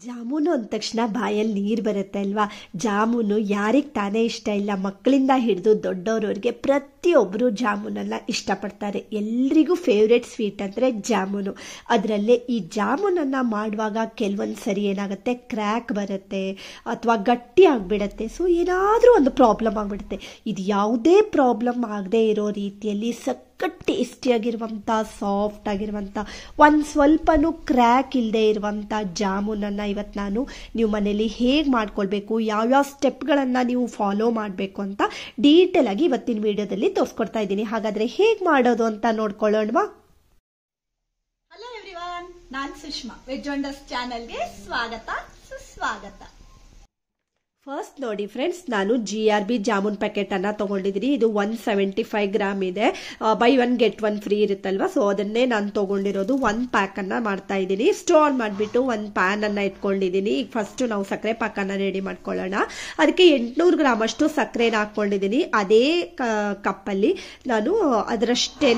ಜಾಮೂನು ಅಂದ ತಕ್ಷಣ ಬಾಯಲ್ಲಿ ನೀರು ಬರುತ್ತೆ ಅಲ್ವಾ. ಜಾಮೂನು ಯಾರಿಗೆ ತಾನೇ ಇಷ್ಟ ಇಲ್ಲ, ಮಕ್ಕಳಿಂದ ಹಿಡಿದು ದೊಡ್ಡವ್ರವ್ರಿಗೆ ಪ್ರತಿಯೊಬ್ಬರು ಜಾಮೂನನ್ನು ಇಷ್ಟಪಡ್ತಾರೆ. ಎಲ್ರಿಗೂ ಫೇವ್ರೆಟ್ ಸ್ವೀಟ್ ಅಂದರೆ ಜಾಮೂನು. ಅದರಲ್ಲೇ ಈ ಜಾಮೂನನ್ನು ಮಾಡುವಾಗ ಕೆಲವೊಂದು ಸರಿ ಏನಾಗುತ್ತೆ, ಕ್ರ್ಯಾಕ್ ಬರುತ್ತೆ ಅಥವಾ ಗಟ್ಟಿ ಆಗಿಬಿಡುತ್ತೆ. ಸೊ ಏನಾದರೂ ಒಂದು ಪ್ರಾಬ್ಲಮ್ ಆಗಿಬಿಡುತ್ತೆ. ಇದು ಯಾವುದೇ ಪ್ರಾಬ್ಲಮ್ ಆಗದೆ ಇರೋ ರೀತಿಯಲ್ಲಿ ಟೇಸ್ಟಿಯಾಗಿರುವಂಥ, ಸಾಫ್ಟ್ ಆಗಿರುವಂಥ, ಒಂದು ಸ್ವಲ್ಪನೂ ಕ್ರ್ಯಾಕ್ ಇಲ್ಲದೆ ಇರುವಂಥ ಜಾಮೂನನ್ನು ಇವತ್ತು ನಾನು ನೀವು ಮನೇಲಿ ಹೇಗೆ ಮಾಡ್ಕೊಳ್ಬೇಕು, ಯಾವ್ಯಾವ ಸ್ಟೆಪ್ಗಳನ್ನು ನೀವು ಫಾಲೋ ಮಾಡಬೇಕು ಅಂತ ಡೀಟೇಲ್ ಆಗಿ ಇವತ್ತಿನ ವಿಡಿಯೋದಲ್ಲಿ ತೋರಿಸ್ಕೊಡ್ತಾ ಇದ್ದೀನಿ. ಹಾಗಾದರೆ ಹೇಗೆ ಮಾಡೋದು ಅಂತ ನೋಡ್ಕೊಳ್ಳೋಣವಾ? ಹಲೋ ಎವ್ರಿವನ್, ನಾನು ಸುಷ್ಮಾ. ವೆಜ್ ವಂಡರ್ಸ್ ಚಾನೆಲ್ಗೆ ಸ್ವಾಗತ, ಸುಸ್ವಾಗತ. ಫಸ್ಟ್ ನೋಡಿ ಫ್ರೆಂಡ್ಸ್, ನಾನು GRB ಜಾಮೂನ್ ಪ್ಯಾಕೆಟನ್ನು ತೊಗೊಂಡಿದ್ದೀನಿ. ಇದು 175 ಗ್ರಾಮ್ ಇದೆ. ಬೈ 1 get 1 ಫ್ರೀ ಇರುತ್ತಲ್ವ, ಸೊ ಅದನ್ನೇ ನಾನು ತೊಗೊಂಡಿರೋದು. 1 ಪ್ಯಾಕನ್ನು ಮಾಡ್ತಾ ಇದ್ದೀನಿ. ಸ್ಟೋರ್ ಮಾಡಿಬಿಟ್ಟು ಒಂದು ಪ್ಯಾನನ್ನು ಇಟ್ಕೊಂಡಿದ್ದೀನಿ. ಈಗ ಫಸ್ಟು ನಾವು ಸಕ್ಕರೆ ಪಾಕನ್ನು ರೆಡಿ ಮಾಡ್ಕೊಳ್ಳೋಣ. ಅದಕ್ಕೆ 800 ಗ್ರಾಮ್ ಅಷ್ಟು ಸಕ್ಕರೆನ ಹಾಕ್ಕೊಂಡಿದ್ದೀನಿ. ಅದೇ ಕಪ್ಪಲ್ಲಿ ನಾನು ಅದರಷ್ಟೇ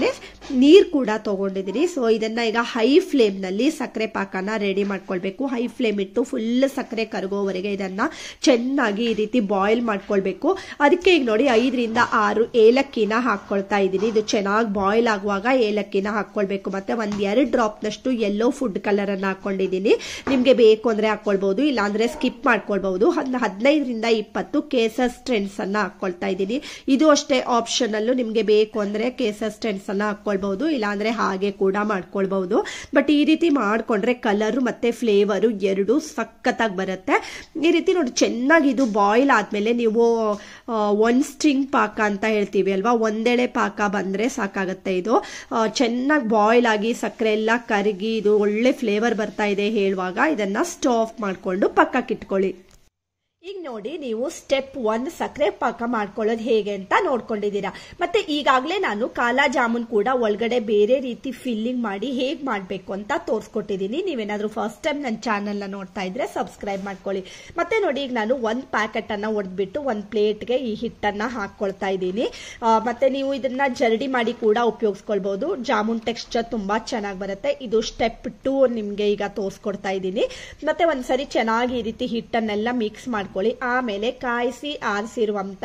ನೀರು ಕೂಡ ತೊಗೊಂಡಿದ್ದೀನಿ. ಸೊ ಇದನ್ನು ಈಗ ಹೈ ಫ್ಲೇಮ್ನಲ್ಲಿ ಸಕ್ಕರೆ ಪಾಕನ ರೆಡಿ ಮಾಡ್ಕೊಳ್ಬೇಕು. ಹೈ ಫ್ಲೇಮ್ ಇಟ್ಟು ಫುಲ್ ಸಕ್ಕರೆ ಕರಗೋವರೆಗೆ ಇದನ್ನು ಚೆನ್ನಾಗಿ ಈ ರೀತಿ ಬಾಯ್ಲ್ ಮಾಡ್ಕೊಳ್ಬೇಕು. ಅದಕ್ಕೆ ಈಗ ನೋಡಿ 5 ರಿಂದ 6 ಏಲಕ್ಕಿನ ಹಾಕ್ಕೊಳ್ತಾ ಇದ್ದೀನಿ. ಇದು ಚೆನ್ನಾಗಿ ಬಾಯ್ಲ್ ಆಗುವಾಗ ಏಲಕ್ಕಿನ ಹಾಕ್ಕೊಳ್ಬೇಕು. ಮತ್ತೆ 1-2 ಡ್ರಾಪ್ನಷ್ಟು ಯೆಲ್ಲೋ ಫುಡ್ ಕಲರ್ ಅನ್ನು ಹಾಕೊಂಡಿದ್ದೀನಿ. ನಿಮಗೆ ಬೇಕು ಅಂದ್ರೆ ಹಾಕೊಳ್ಬಹುದು, ಇಲ್ಲಾಂದ್ರೆ ಸ್ಕಿಪ್ ಮಾಡ್ಕೊಳ್ಬಹುದು. 15 ರಿಂದ 20 ಕೇಸರ್ ಸ್ಟ್ರೆಂಟ್ಸ್ ಅನ್ನ ಹಾಕೊಳ್ತಾ ಇದ್ದೀನಿ. ಇದು ಅಷ್ಟೇ ಆಪ್ಷನಲ್ಲು, ನಿಮ್ಗೆ ಬೇಕು ಅಂದ್ರೆ ಕೇಸರ್ ಸ್ಟ್ರೆಂಟ್ಸ್ ಅನ್ನ ಹಾಕೊಳ್ಬಹುದು, ಇಲ್ಲಾಂದ್ರೆ ಹಾಗೆ ಕೂಡ ಮಾಡ್ಕೊಳ್ಬಹುದು. ಬಟ್ ಈ ರೀತಿ ಮಾಡ್ಕೊಂಡ್ರೆ ಕಲರ್ ಮತ್ತೆ ಫ್ಲೇವರು ಎರಡು ಸಖತ್ತಾಗಿ ಬರುತ್ತೆ. ಈ ರೀತಿ ನೋಡಿ ಚೆನ್ನಾಗಿ ಇದು ಬಾಯ್ಲ್ ಆದ್ಮೇಲೆ ನೀವು 1 ಸ್ಟ್ರಿಂಗ್ ಪಾಕ ಅಂತ ಹೇಳ್ತೀವಿ ಅಲ್ವಾ, ಒಂದೆಳೆ ಪಾಕ ಬಂದ್ರೆ ಸಾಕಾಗತ್ತೆ. ಇದು ಚೆನ್ನಾಗಿ ಬಾಯ್ಲ್ ಆಗಿ ಸಕ್ಕರೆ ಎಲ್ಲ ಕರಗಿ ಇದು ಒಳ್ಳೆ ಫ್ಲೇವರ್ ಬರ್ತಾ ಇದೆ ಹೇಳುವಾಗ ಇದನ್ನ ಸ್ಟವ್ ಮಾಡ್ಕೊಂಡು ಪಕ್ಕಕ್ಕಿಟ್ಕೊಳ್ಳಿ. ಈಗ ನೋಡಿ, ನೀವು ಸ್ಟೆಪ್ 1 ಸಕ್ಕರೆ ಪಾಕ ಮಾಡ್ಕೊಳ್ಳೋದು ಹೇಗೆ ಅಂತ ನೋಡ್ಕೊಂಡಿದ್ದೀರಾ. ಮತ್ತೆ ಈಗಾಗಲೇ ನಾನು ಕಾಲಾ ಜಾಮೂನ್ ಕೂಡ ಒಳಗಡೆ ಬೇರೆ ರೀತಿ ಫಿಲ್ಲಿಂಗ್ ಮಾಡಿ ಹೇಗೆ ಮಾಡಬೇಕು ಅಂತ ತೋರಿಸ್ಕೊಟ್ಟಿದ್ದೀನಿ. ನೀವೇನಾದ್ರೂ ಫಸ್ಟ್ ಟೈಮ್ ನನ್ನ ಚಾನಲ್ನ ನೋಡ್ತಾ ಇದ್ರೆ ಸಬ್ಸ್ಕ್ರೈಬ್ ಮಾಡ್ಕೊಳ್ಳಿ. ಮತ್ತೆ ನೋಡಿ, ಈಗ ನಾನು 1 ಪ್ಯಾಕೆಟ್ ಅನ್ನ ಒಡೆದ್ಬಿಟ್ಟು 1 ಪ್ಲೇಟ್ಗೆ ಈ ಹಿಟ್ಟನ್ನ ಹಾಕೊಳ್ತಾ ಇದ್ದೀನಿ. ಮತ್ತೆ ನೀವು ಇದನ್ನ ಜರಡಿ ಮಾಡಿ ಕೂಡ ಉಪಯೋಗಿಸ್ಕೊಳ್ಬಹುದು. ಜಾಮೂನ್ ಟೆಕ್ಸ್ಚರ್ ತುಂಬಾ ಚೆನ್ನಾಗಿ ಬರುತ್ತೆ. ಇದು ಸ್ಟೆಪ್ 2 ನಿಮ್ಗೆ ಈಗ ತೋರಿಸ್ಕೊಡ್ತಾ ಇದ್ದೀನಿ. ಮತ್ತೆ ಒಂದ್ಸರಿ ಚೆನ್ನಾಗಿ ಈ ರೀತಿ ಹಿಟ್ಟನ್ನೆಲ್ಲ ಮಿಕ್ಸ್ ಮಾಡ್ಕೊಳ್ಳಿ. ಆಮೇಲೆ ಕಾಯಿಸಿ ಆರಿಸಿರುವಂತ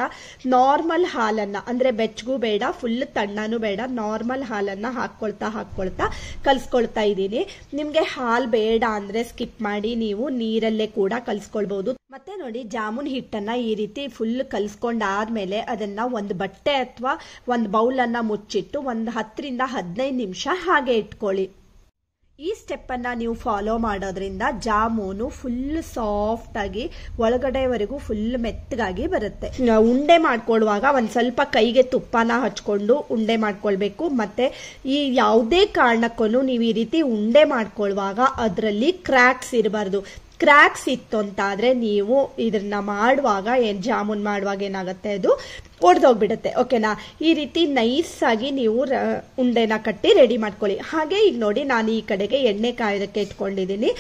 ನಾರ್ಮಲ್ ಹಾಲನ್ನ, ಅಂದ್ರೆ ಬೆಚ್ಚಗೂ ಬೇಡ ಫುಲ್ ತಣ್ಣನೂ ಬೇಡ, ನಾರ್ಮಲ್ ಹಾಲನ್ನ ಹಾಕೊಳ್ತಾ ಕಲ್ಸ್ಕೊಳ್ತಾ ಇದ್ದೀನಿ. ನಿಮ್ಗೆ ಹಾಲ್ ಬೇಡ ಅಂದ್ರೆ ಸ್ಕಿಪ್ ಮಾಡಿ ನೀವು ನೀರಲ್ಲೇ ಕೂಡ ಕಲ್ಸ್ಕೊಳ್ಬಹುದು. ಮತ್ತೆ ನೋಡಿ, ಜಾಮೂನ್ ಹಿಟ್ಟನ್ನ ಈ ರೀತಿ ಫುಲ್ ಕಲ್ಸ್ಕೊಂಡಾದ್ಮೇಲೆ ಅದನ್ನ ಒಂದು ಬಟ್ಟೆ ಅಥವಾ ಒಂದು ಬೌಲ್ ಅನ್ನ ಮುಚ್ಚಿಟ್ಟು ಒಂದು 10 ರಿಂದ 15 ನಿಮಿಷ ಹಾಗೆ ಇಟ್ಕೊಳ್ಳಿ. ಈ ಸ್ಟೆಪ್ ಅನ್ನ ನೀವು ಫಾಲೋ ಮಾಡೋದ್ರಿಂದ ಜಾಮೂನು ಫುಲ್ ಸಾಫ್ಟ್ ಆಗಿ ಒಳಗಡೆವರೆಗೂ ಫುಲ್ ಮೆತ್ತಗಾಗಿ ಬರುತ್ತೆ. ಉಂಡೆ ಮಾಡ್ಕೊಳ್ಳುವಾಗ ಒಂದ್ ಸ್ವಲ್ಪ ಕೈಗೆ ತುಪ್ಪನ ಹಚ್ಕೊಂಡು ಉಂಡೆ ಮಾಡ್ಕೊಳ್ಬೇಕು. ಮತ್ತೆ ಈ ಯಾವುದೇ ಕಾರಣಕ್ಕೂ ನೀವು ಈ ರೀತಿ ಉಂಡೆ ಮಾಡ್ಕೊಳ್ಳುವಾಗ ಅದರಲ್ಲಿ ಕ್ರ್ಯಾಕ್ಸ್ ಇರಬಾರ್ದು. ಕ್ರ್ಯಾಕ್ಸ್ ಇತ್ತು ಅಂತ ಆದ್ರೆ ನೀವು ಇದನ್ನ ಮಾಡುವಾಗ ಜಾಮೂನ್ ಮಾಡುವಾಗ ಏನಾಗುತ್ತೆ, ಅದು ಒಡೆದೋಗ್ಬಿಡುತ್ತೆ. ಓಕೆನಾ? ಈ ರೀತಿ ನೈಸ್ ಆಗಿ ನೀವು ಉಂಡೆನ ಕಟ್ಟಿ ರೆಡಿ ಮಾಡ್ಕೊಳ್ಳಿ. ಹಾಗೆ ಈಗ ನೋಡಿ, ನಾನು ಈ ಕಡೆಗೆ ಎಣ್ಣೆ ಕಾಯೋದಕ್ಕೆ ಇಟ್ಕೊಂಡಿದ್ದೀನಿ.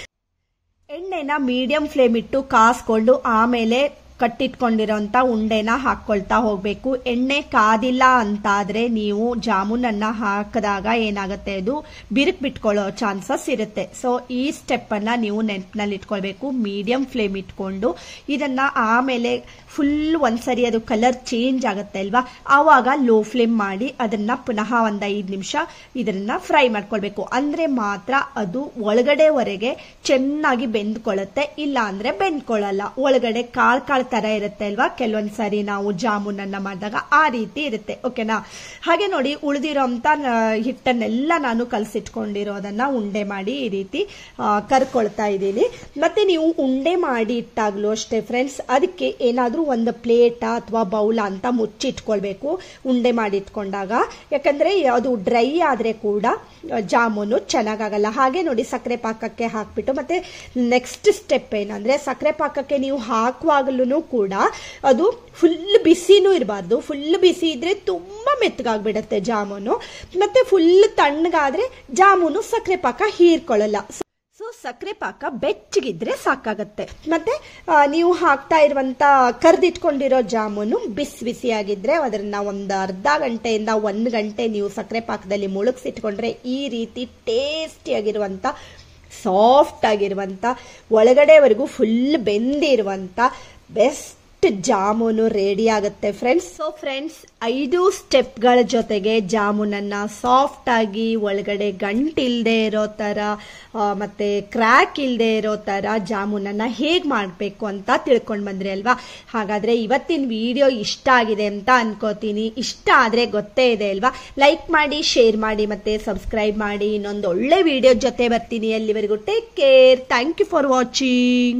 ಎಣ್ಣೆನ ಮೀಡಿಯಂ ಫ್ಲೇಮ್ ಇಟ್ಟು ಕಾಸ್ಕೊಂಡು ಆಮೇಲೆ ಕಟ್ಟಿಟ್ಕೊಂಡಿರೋಂಥ ಉಂಡೆನ ಹಾಕೊಳ್ತಾ ಹೋಗ್ಬೇಕು. ಎಣ್ಣೆ ಕಾದಿಲ್ಲ ಅಂತಾದ್ರೆ ನೀವು ಜಾಮೂನನ್ನ ಹಾಕಿದಾಗ ಏನಾಗುತ್ತೆ, ಅದು ಬಿರುಕು ಬಿಟ್ಕೊಳ್ಳೋ ಚಾನ್ಸಸ್ ಇರುತ್ತೆ. ಸೊ ಈ ಸ್ಟೆಪ್ ಅನ್ನ ನೀವು ನೆನಪಿನಲ್ಲಿ ಇಟ್ಕೊಳ್ಬೇಕು. ಮೀಡಿಯಂ ಫ್ಲೇಮ್ ಇಟ್ಕೊಂಡು ಇದನ್ನ ಆಮೇಲೆ ಫುಲ್ ಒಂದ್ಸರಿ ಅದು ಕಲರ್ ಚೇಂಜ್ ಆಗುತ್ತೆ ಅಲ್ವಾ, ಆವಾಗ ಲೋ ಫ್ಲೇಮ್ ಮಾಡಿ ಅದನ್ನ ಪುನಃ 5 ನಿಮಿಷ ಇದನ್ನ ಫ್ರೈ ಮಾಡ್ಕೊಳ್ಬೇಕು. ಅಂದ್ರೆ ಮಾತ್ರ ಅದು ಒಳಗಡೆವರೆಗೆ ಚೆನ್ನಾಗಿ ಬೆಂದ್ಕೊಳ್ಳುತ್ತೆ. ಇಲ್ಲ ಅಂದ್ರೆ ಬೆಂದ್ಕೊಳ್ಳಲ್ಲ, ಒಳಗಡೆ ಕಾಳು ತರ ಇರುತ್ತೆ ಅಲ್ವಾ ಕೆಲವೊಂದ್ಸರಿ ನಾವು ಜಾಮೂನ್ ಅನ್ನ ಮಾಡಿದಾಗ, ಆ ರೀತಿ ಇರುತ್ತೆ. ಓಕೆನಾ? ಹಾಗೆ ನೋಡಿ, ಉಳಿದಿರೋಂತ ಹಿಟ್ಟನ್ನೆಲ್ಲ ನಾನು ಕಲಸಿಟ್ಕೊಂಡಿರೋದನ್ನ ಉಂಡೆ ಮಾಡಿ ಈ ರೀತಿ ಕರ್ಕೊಳ್ತಾ ಇದ್ದೀನಿ. ಮತ್ತೆ ನೀವು ಉಂಡೆ ಮಾಡಿ ಇಟ್ಟಾಗ್ಲೂ ಅಷ್ಟೇ ಫ್ರೆಂಡ್ಸ್, ಅದಕ್ಕೆ ಏನಾದ್ರೂ ಒಂದು ಪ್ಲೇಟ್ ಅಥವಾ ಬೌಲ್ ಅಂತ ಮುಚ್ಚಿಟ್ಕೊಳ್ಬೇಕು ಉಂಡೆ ಮಾಡಿ ಇಟ್ಕೊಂಡಾಗ. ಯಾಕಂದ್ರೆ ಅದು ಡ್ರೈ ಆದ್ರೆ ಕೂಡ ಜಾಮೂನು ಚೆನ್ನಾಗಾಗಲ್ಲ. ಹಾಗೆ ನೋಡಿ, ಸಕ್ಕರೆ ಪಾಕಕ್ಕೆ ಹಾಕ್ಬಿಟ್ಟು ಮತ್ತೆ ನೆಕ್ಸ್ಟ್ ಸ್ಟೆಪ್ ಏನಂದ್ರೆ, ಸಕ್ಕರೆ ಪಾಕಕ್ಕೆ ನೀವು ಹಾಕುವಾಗಲೂ ಕೂಡ ಅದು ಫುಲ್ ಬಿಸಿನೂ ಇರಬಾರ್ದು. ಫುಲ್ ಬಿಸಿ ಇದ್ರೆ ತುಂಬಾ ಮೆತ್ತಗಾಗ್ಬಿಡತ್ತೆ ಜಾಮೂನು. ಮತ್ತೆ ಫುಲ್ ತಣ್ಣಗಾದ್ರೆ ಜಾಮೂನು ಸಕ್ಕರೆ ಪಾಕ ಹೀರ್ಕೊಳ್ಳಲ್ಲ. ಸೊ ಸಕ್ಕರೆ ಪಾಕ ಬೆಚ್ಚಗಿದ್ರೆ ಸಾಕಾಗತ್ತೆ. ಮತ್ತೆ ನೀವು ಹಾಕ್ತಾ ಇರುವಂತ ಕರ್ದಿಟ್ಕೊಂಡಿರೋ ಜಾಮೂನು ಬಿಸಿಯಾಗಿದ್ರೆ ಅದನ್ನ ಒಂದು ಅರ್ಧ ಗಂಟೆಯಿಂದ 1 ಗಂಟೆ ನೀವು ಸಕ್ಕರೆ ಪಾಕದಲ್ಲಿ ಮುಳುಗಿಸಿಟ್ಕೊಂಡ್ರೆ ಈ ರೀತಿ ಟೇಸ್ಟಿಯಾಗಿರುವಂತ ಸಾಫ್ಟ್ ಆಗಿರುವಂತ, ಒಳಗಡೆವರೆಗೂ ಫುಲ್ ಬೆಂದಿರುವಂತ ಬೆಸ್ಟ್ ಜಾಮೂನು ರೆಡಿ ಆಗುತ್ತೆ ಫ್ರೆಂಡ್ಸ್. ಸೊ ಫ್ರೆಂಡ್ಸ್, 5 ಸ್ಟೆಪ್ಗಳ ಜೊತೆಗೆ ಜಾಮೂನನ್ನ ಸಾಫ್ಟ್ ಆಗಿ, ಒಳಗಡೆ ಗಂಟಿಲ್ದೆ ಇರೋ ತರ ಮತ್ತೆ ಕ್ರ್ಯಾಕ್ ಇಲ್ದೆ ಇರೋ ತರ ಜಾಮೂನನ್ನ ಹೇಗ್ ಮಾಡ್ಬೇಕು ಅಂತ ತಿಳ್ಕೊಂಡ್ ಬಂದ್ರಿ ಅಲ್ವಾ. ಹಾಗಾದ್ರೆ ಇವತ್ತಿನ ವಿಡಿಯೋ ಇಷ್ಟ ಆಗಿದೆ ಅಂತ ಅನ್ಕೋತೀನಿ. ಇಷ್ಟ ಆದ್ರೆ ಗೊತ್ತೇ ಇದೆ ಅಲ್ವಾ, ಲೈಕ್ ಮಾಡಿ, ಶೇರ್ ಮಾಡಿ, ಮತ್ತೆ ಸಬ್ಸ್ಕ್ರೈಬ್ ಮಾಡಿ. ಇನ್ನೊಂದು ಒಳ್ಳೆ ವಿಡಿಯೋ ಜೊತೆ ಬರ್ತೀನಿ. ಅಲ್ಲಿವರೆಗೂ take care. Thank you for watching.